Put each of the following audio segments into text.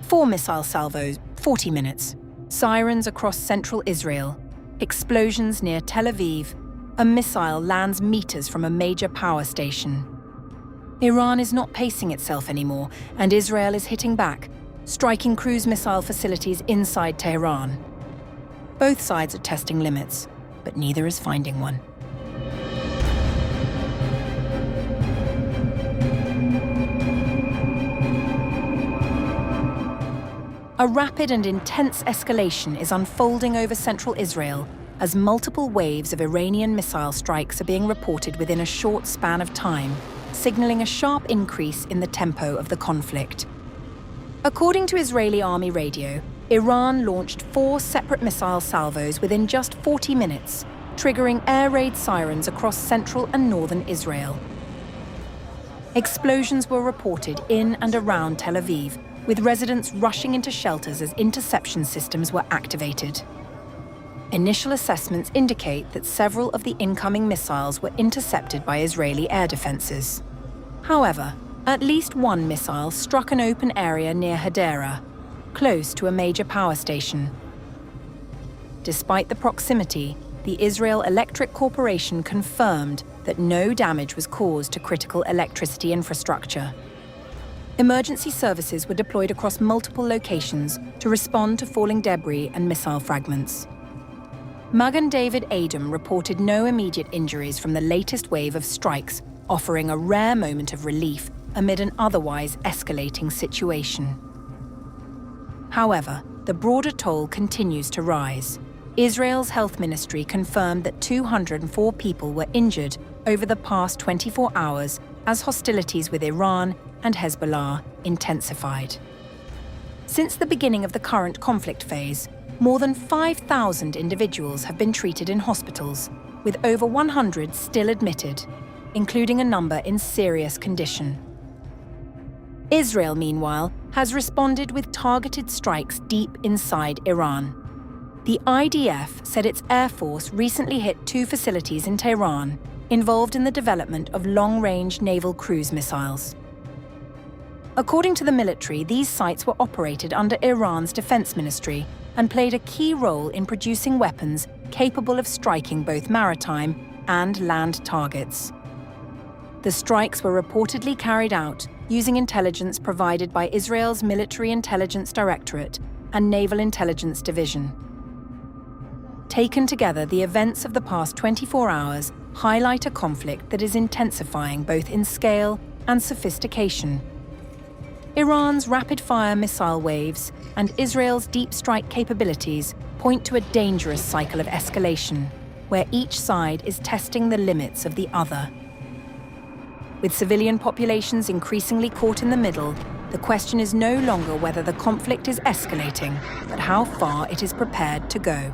4 missile salvos, 40 minutes. Sirens across central Israel. Explosions near Tel Aviv. A missile lands meters from a major power station. Iran is not pacing itself anymore, and Israel is hitting back, striking cruise missile facilities inside Tehran. Both sides are testing limits, but neither is finding one. A rapid and intense escalation is unfolding over central Israel as multiple waves of Iranian missile strikes are being reported within a short span of time, signaling a sharp increase in the tempo of the conflict. According to Israeli army radio, Iran launched 4 separate missile salvos within just 40 minutes, triggering air raid sirens across central and northern Israel. Explosions were reported in and around Tel Aviv, with residents rushing into shelters as interception systems were activated. Initial assessments indicate that several of the incoming missiles were intercepted by Israeli air defenses. However, at least one missile struck an open area near Hadera, close to a major power station. Despite the proximity, the Israel Electric Corporation confirmed that no damage was caused to critical electricity infrastructure. Emergency services were deployed across multiple locations to respond to falling debris and missile fragments. Magen David Adom reported no immediate injuries from the latest wave of strikes, offering a rare moment of relief amid an otherwise escalating situation. However, the broader toll continues to rise. Israel's health ministry confirmed that 204 people were injured over the past 24 hours as hostilities with Iran and Hezbollah intensified. Since the beginning of the current conflict phase, more than 5,000 individuals have been treated in hospitals, with over 100 still admitted, including a number in serious condition. Israel, meanwhile, has responded with targeted strikes deep inside Iran. The IDF said its air force recently hit 2 facilities in Tehran involved in the development of long-range naval cruise missiles. According to the military, these sites were operated under Iran's defense ministry and played a key role in producing weapons capable of striking both maritime and land targets. The strikes were reportedly carried out using intelligence provided by Israel's Military Intelligence Directorate and Naval Intelligence Division. Taken together, the events of the past 24 hours highlight a conflict that is intensifying both in scale and sophistication. Iran's rapid-fire missile waves and Israel's deep strike capabilities point to a dangerous cycle of escalation, where each side is testing the limits of the other. With civilian populations increasingly caught in the middle, the question is no longer whether the conflict is escalating, but how far it is prepared to go.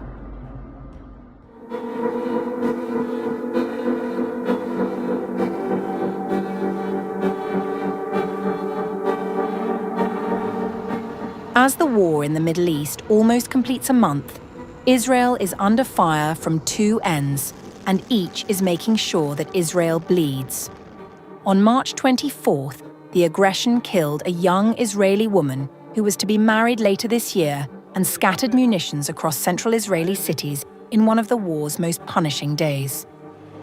As the war in the Middle East almost completes a month, Israel is under fire from 2 ends, and each is making sure that Israel bleeds. On March 24th, the aggression killed a young Israeli woman who was to be married later this year and scattered munitions across central Israeli cities in one of the war's most punishing days.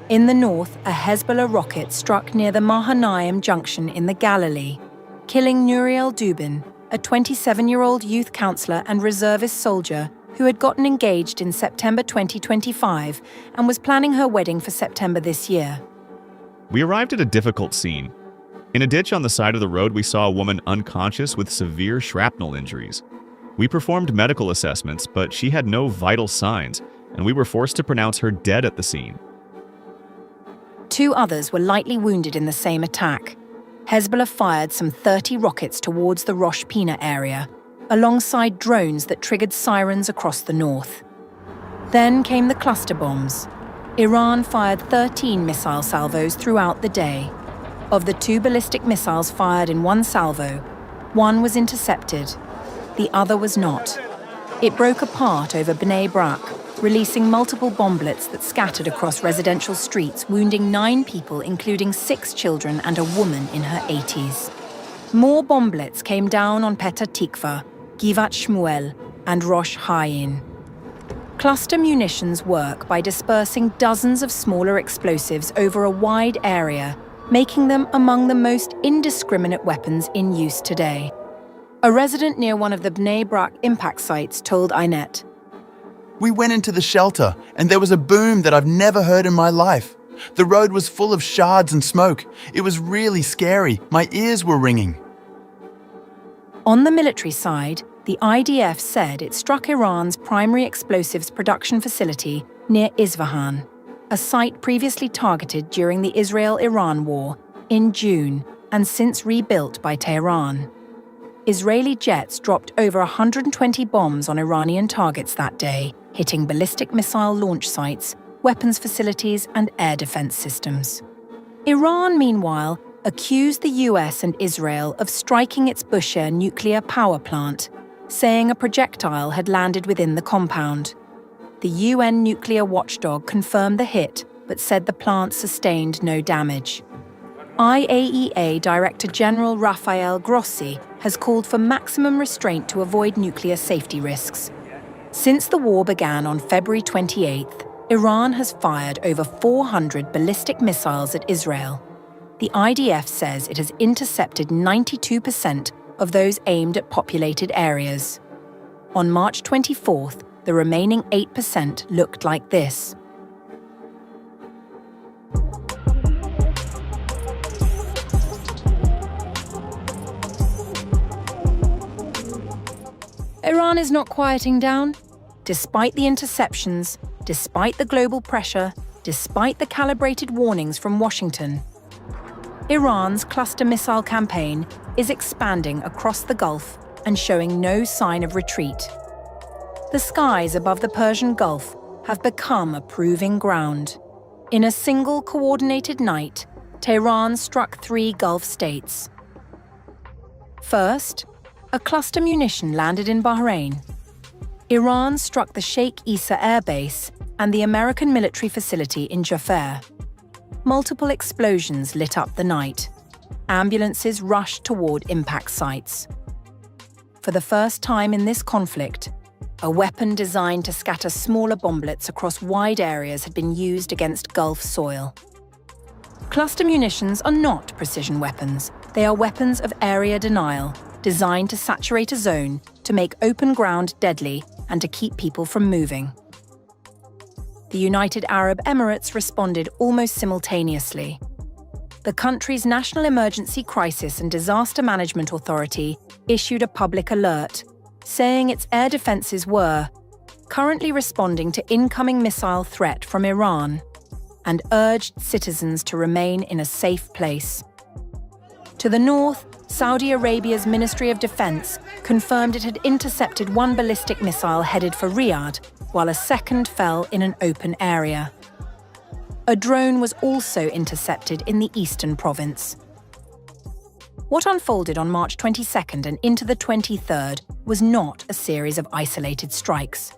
In the north, a Hezbollah rocket struck near the Mahanaim junction in the Galilee, killing Nuriel Dubin, a 27-year-old youth counselor and reservist soldier who had gotten engaged in September 2025 and was planning her wedding for September this year. We arrived at a difficult scene. In a ditch on the side of the road, we saw a woman unconscious with severe shrapnel injuries. We performed medical assessments, but she had no vital signs, and we were forced to pronounce her dead at the scene. 2 others were lightly wounded in the same attack. Hezbollah fired some 30 rockets towards the Rosh Pina area, alongside drones that triggered sirens across the north. Then came the cluster bombs. Iran fired 13 missile salvos throughout the day. Of the 2 ballistic missiles fired in one salvo, one was intercepted. The other was not. It broke apart over Bnei Brak, releasing multiple bomblets that scattered across residential streets, wounding 9 people, including 6 children and a woman in her 80s. More bomblets came down on Petah Tikva, Givat Shmuel, and Rosh Hayin. Cluster munitions work by dispersing dozens of smaller explosives over a wide area, making them among the most indiscriminate weapons in use today. A resident near one of the Bnei Brak impact sites told INET, "We went into the shelter, and there was a boom that I've never heard in my life. The road was full of shards and smoke. It was really scary. My ears were ringing." On the military side, the IDF said it struck Iran's primary explosives production facility near Isfahan, a site previously targeted during the Israel-Iran war in June and since rebuilt by Tehran. Israeli jets dropped over 120 bombs on Iranian targets that day, hitting ballistic missile launch sites, weapons facilities, and air defense systems. Iran, meanwhile, accused the US and Israel of striking its Bushehr nuclear power plant, saying a projectile had landed within the compound. The UN nuclear watchdog confirmed the hit, but said the plant sustained no damage. IAEA Director General Rafael Grossi has called for maximum restraint to avoid nuclear safety risks. Since the war began on February 28th, Iran has fired over 400 ballistic missiles at Israel. The IDF says it has intercepted 92% of those aimed at populated areas. On March 24th, the remaining 8% looked like this. Iran is not quieting down. Despite the interceptions, despite the global pressure, despite the calibrated warnings from Washington, Iran's cluster missile campaign is expanding across the Gulf and showing no sign of retreat. The skies above the Persian Gulf have become a proving ground. In a single coordinated night, Tehran struck 3 Gulf states. First, a cluster munition landed in Bahrain. Iran struck the Sheikh Issa Air Base and the American military facility in Jaffa. Multiple explosions lit up the night. Ambulances rushed toward impact sites. For the first time in this conflict, a weapon designed to scatter smaller bomblets across wide areas had been used against Gulf soil. Cluster munitions are not precision weapons. They are weapons of area denial, designed to saturate a zone, to make open ground deadly, and to keep people from moving. The United Arab Emirates responded almost simultaneously. The country's National Emergency Crisis and Disaster Management Authority issued a public alert, saying its air defenses were currently responding to incoming missile threat from Iran, and urged citizens to remain in a safe place. To the north, Saudi Arabia's Ministry of Defense confirmed it had intercepted 1 ballistic missile headed for Riyadh, while a second fell in an open area. A drone was also intercepted in the eastern province. What unfolded on March 22nd and into the 23rd was not a series of isolated strikes.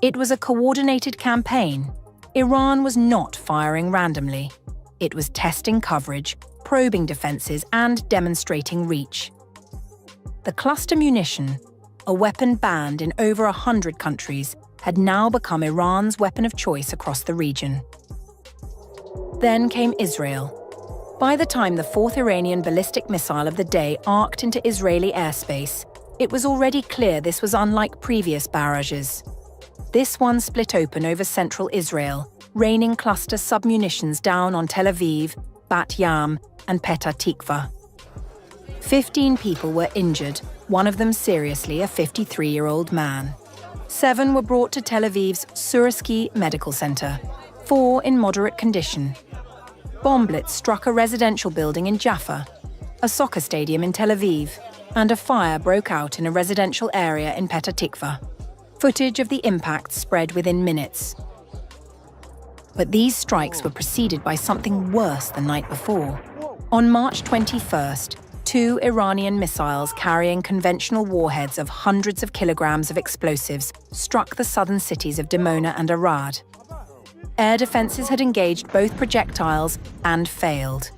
It was a coordinated campaign. Iran was not firing randomly. It was testing coverage, probing defenses, and demonstrating reach. The cluster munition, a weapon banned in over 100 countries, had now become Iran's weapon of choice across the region. Then came Israel. By the time the 4th Iranian ballistic missile of the day arced into Israeli airspace, it was already clear this was unlike previous barrages. This one split open over central Israel, raining cluster submunitions down on Tel Aviv, Bat Yam, and Petah Tikva. 15 people were injured, one of them seriously, a 53-year-old man. 7 were brought to Tel Aviv's Sursky Medical Center, 4 in moderate condition. Bomblets struck a residential building in Jaffa, a soccer stadium in Tel Aviv, and a fire broke out in a residential area in Petah Tikva. Footage of the impact spread within minutes. But these strikes were preceded by something worse the night before. On March 21st, 2 Iranian missiles carrying conventional warheads of hundreds of kilograms of explosives struck the southern cities of Dimona and Arad. Air defenses had engaged both projectiles and failed.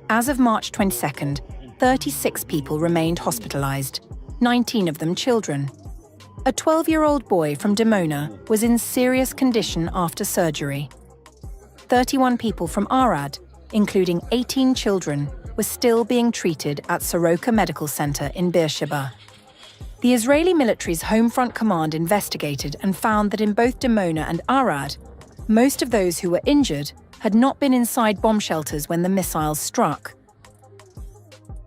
As of March 22nd, 36 people remained hospitalized. 19 of them children. A 12-year-old boy from Dimona was in serious condition after surgery. 31 people from Arad, including 18 children, were still being treated at Soroka Medical Center in Beersheba. The Israeli military's Home Front Command investigated and found that in both Dimona and Arad, most of those who were injured had not been inside bomb shelters when the missiles struck.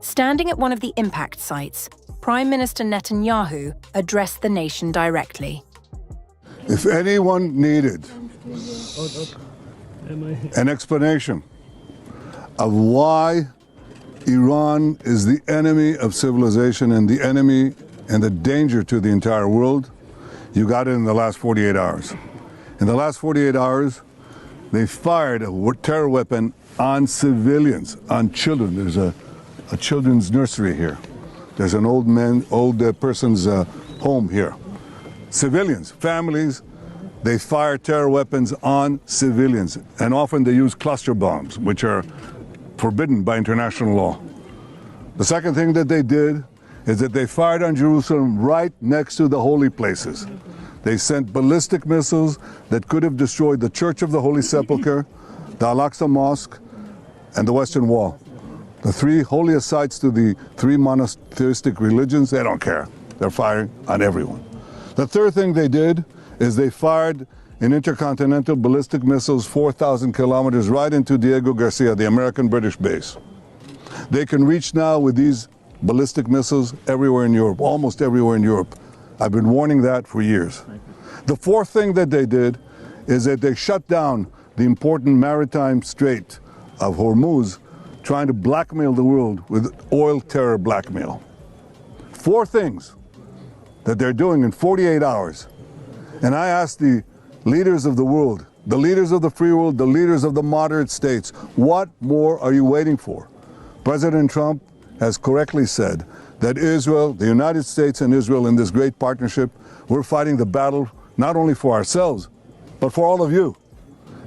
Standing at one of the impact sites, Prime Minister Netanyahu addressed the nation directly. If anyone needed an explanation of why Iran is the enemy of civilization and the enemy and the danger to the entire world, you got it in the last 48 hours. In the last 48 hours, they fired a terror weapon on civilians, on children. There's a children's nursery here. There's an old person's home here. Civilians, families, they fire terror weapons on civilians. And often they use cluster bombs, which are forbidden by international law. The second thing that they did is that they fired on Jerusalem right next to the holy places. They sent ballistic missiles that could have destroyed the Church of the Holy Sepulchre, the Al-Aqsa Mosque, and the Western Wall. The three holiest sites to the three monotheistic religions, they don't care. They're firing on everyone. The third thing they did is they fired an intercontinental ballistic missiles 4,000 kilometers right into Diego Garcia, the American-British base. They can reach now with these ballistic missiles everywhere in Europe, almost everywhere in Europe. I've been warning that for years. The fourth thing that they did is that they shut down the important maritime strait of Hormuz, trying to blackmail the world with oil terror blackmail. Four things that they're doing in 48 hours. And I ask the leaders of the world, the leaders of the free world, the leaders of the moderate states, what more are you waiting for? President Trump has correctly said that Israel, the United States and Israel in this great partnership, we're fighting the battle not only for ourselves, but for all of you.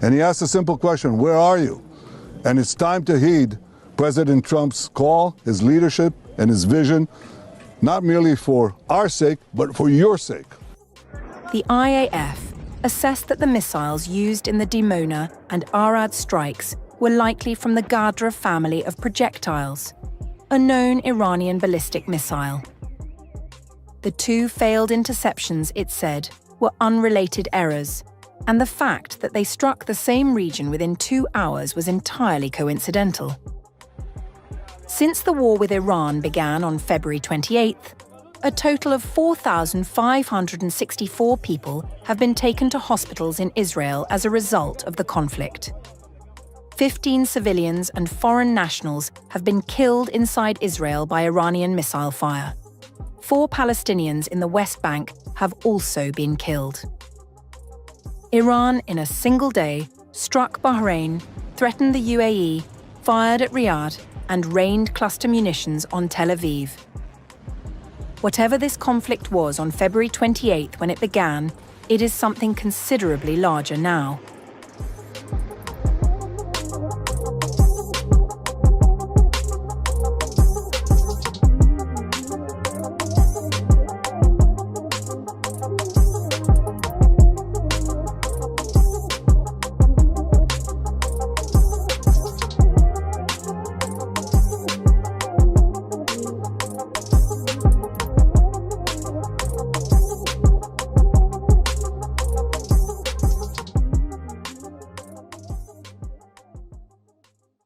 And he asked a simple question, where are you? And it's time to heed President Trump's call, his leadership, and his vision, not merely for our sake, but for your sake. The IAF assessed that the missiles used in the Dimona and Arad strikes were likely from the Gadra family of projectiles, a known Iranian ballistic missile. The two failed interceptions, it said, were unrelated errors, and the fact that they struck the same region within 2 hours was entirely coincidental. Since the war with Iran began on February 28th, a total of 4,564 people have been taken to hospitals in Israel as a result of the conflict. 15 civilians and foreign nationals have been killed inside Israel by Iranian missile fire. 4 Palestinians in the West Bank have also been killed. Iran, in a single day, struck Bahrain, threatened the UAE, fired at Riyadh, and rained cluster munitions on Tel Aviv. Whatever this conflict was on February 28th when it began, it is something considerably larger now.